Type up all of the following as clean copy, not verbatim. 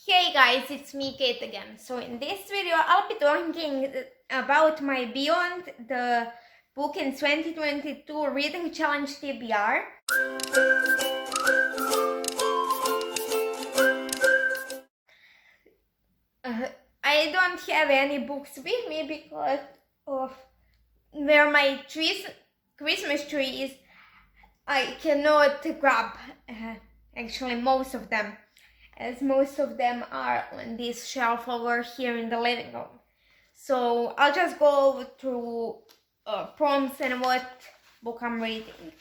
Hey guys, it's me Kate again. So in this video I'll be talking about my Beyond the Bookends 2022 Reading Challenge TBR. I don't have any books with me because of where my Christmas tree is. I cannot grab actually most of them, as most of them are on this shelf over here in the living room. So I'll just go through prompts and what book I'm reading.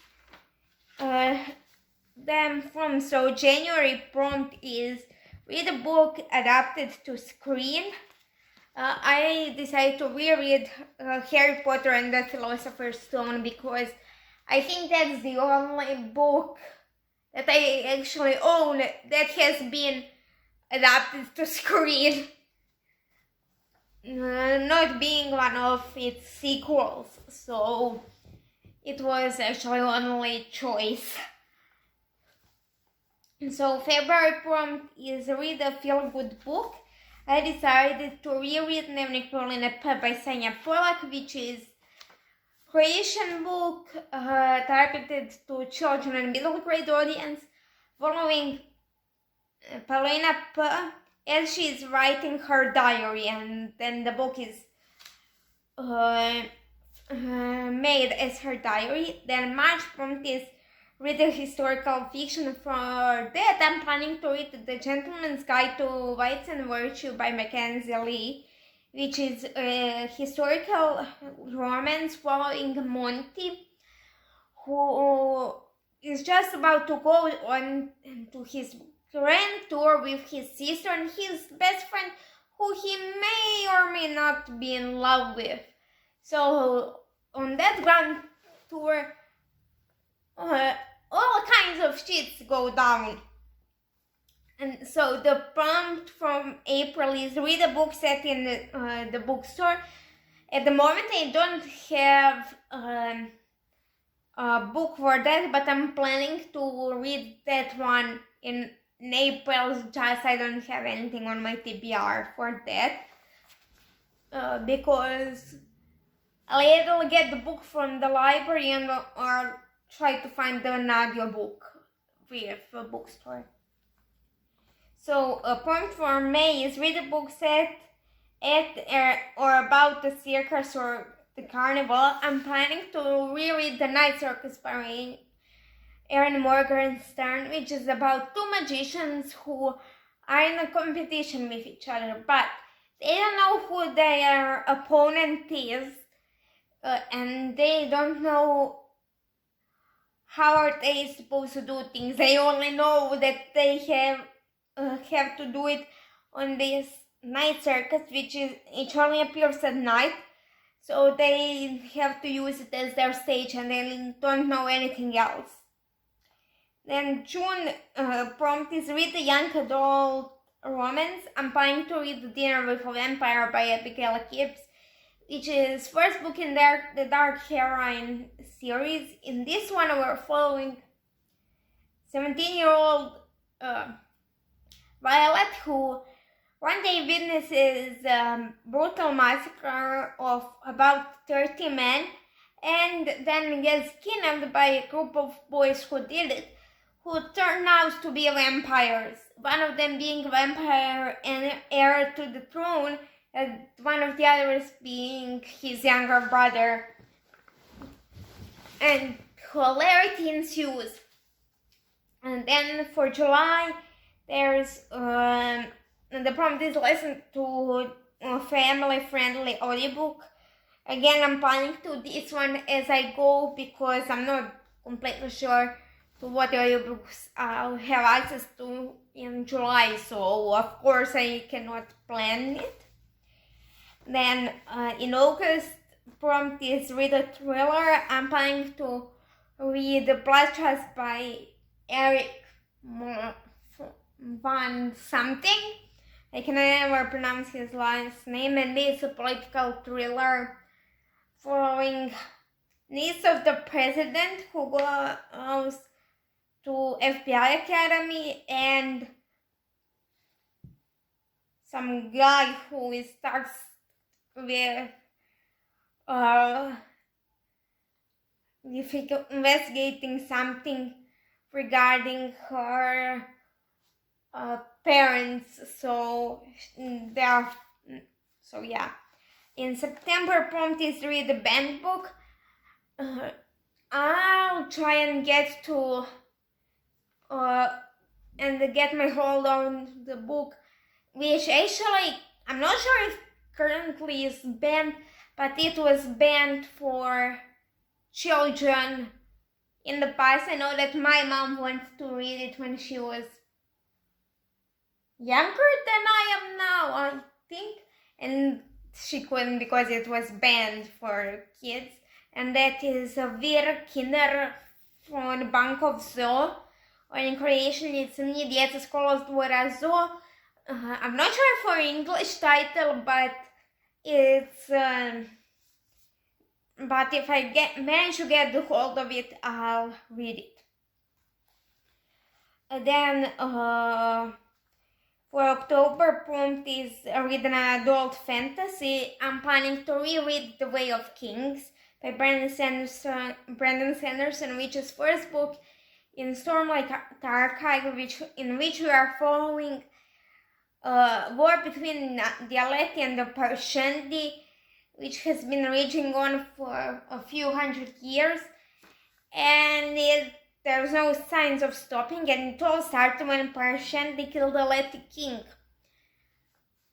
So January prompt is read a book adapted to screen. I decided to reread Harry Potter and the Philosopher's Stone because I think that's the only book that I actually own that has been adapted to screen, not being one of its sequels, so it was actually only choice. So February prompt is read a feel-good book. I decided to reread Dnevnik Prolinape by Sanja Polak, which is Croatian book targeted to children and middle grade audience, following Paulina P as she is writing her diary, and then the book is made as her diary. Then March prompt is read a historical fiction. For that, I'm planning to read The Gentleman's Guide to Vice and Virtue by Mackenzie Lee, which is a historical romance following Monty, who is just about to go on to his grand tour with his sister and his best friend, who he may or may not be in love with. So on that grand tour, all kinds of shits go down. And so the prompt from April is read a book set in the bookstore. At the moment I don't have a book for that, but I'm planning to read that one in April, just I don't have anything on my TBR for that. Because I'll either get the book from the library or try to find an audiobook with a bookstore. So a prompt for May is read a book set at or about the circus or the carnival. I'm planning to reread The Night Circus by Erin Morgenstern, which is about two magicians who are in a competition with each other, but they don't know who their opponent is, and they don't know how are they supposed to do things. They only know that they have to do it on this Night Circus, which only appears at night, so they have to use it as their stage and they don't know anything else. Then June prompt is read a young adult romance. I'm planning to read Dinner with a Vampire by Abigail, which is first book in the Dark Heroine series. In this one we're following 17-year-old Violet, who one day witnesses a brutal massacre of about 30 men and then gets kidnapped by a group of boys who did it, who turn out to be vampires. One of them being a vampire and heir to the throne, and one of the others being his younger brother. And hilarity ensues. And then for July, there's the prompt is listen to a family-friendly audiobook. Again, I'm planning to do this one as I go because I'm not completely sure to what audiobooks I'll have access to in July, so of course I cannot plan it. Then in August, prompt is read a thriller. I'm planning to read The Blood Trust by Eric Van something. I can never pronounce his last name, and it's a political thriller following niece of the president who goes to FBI Academy and some guy who starts with investigating something regarding her parents. So yeah. In September, prompt is read the banned book. I'll try and get to and get my hold on the book, which actually I'm not sure if currently is banned, but it was banned for children in the past. I know that my mom wanted to read it when she was younger than I am now, I think, and she couldn't because it was banned for kids. And that is Wir Kinder von Bankov Zoo, or in Croatian it's Ni djeca s Kolos dvora Zoo. I'm not sure for English title, but it's but if I manage to get the hold of it, I'll read it. Then for October, prompt is read an adult fantasy. I'm planning to reread The Way of Kings by Brandon Sanderson, which is first book in Stormlight Archive, in which we are following war between the Aleti and the Parshendi, which has been raging on for a few hundred years, and there's no signs of stopping, and it all started when Parshendi killed the Aleti king.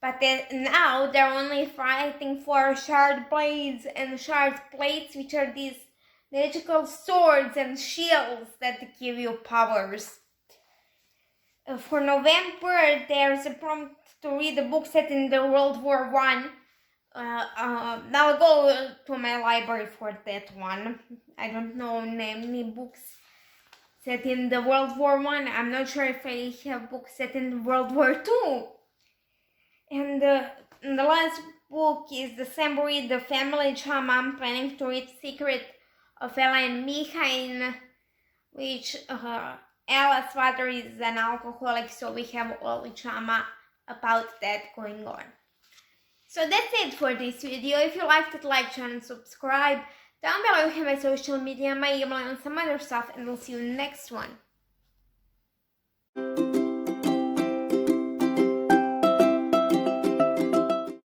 But now they're only fighting for shard blades and shard plates, which are these magical swords and shields that give you powers. For November, there's a prompt to read a book set in the World War I. I'll go to my library for that one. I don't know any books set in the World War I. I'm not sure if I have books set in World War II. And the last book is December, read The Family Drama. I'm planning to read Secret of Ella and Mikhail, which Ella's father is an alcoholic, so we have all the drama about that going on. So that's it for this video. If you liked it, like, share, and subscribe. Down below you have my social media, my email, and some other stuff, and we'll see you in the next one.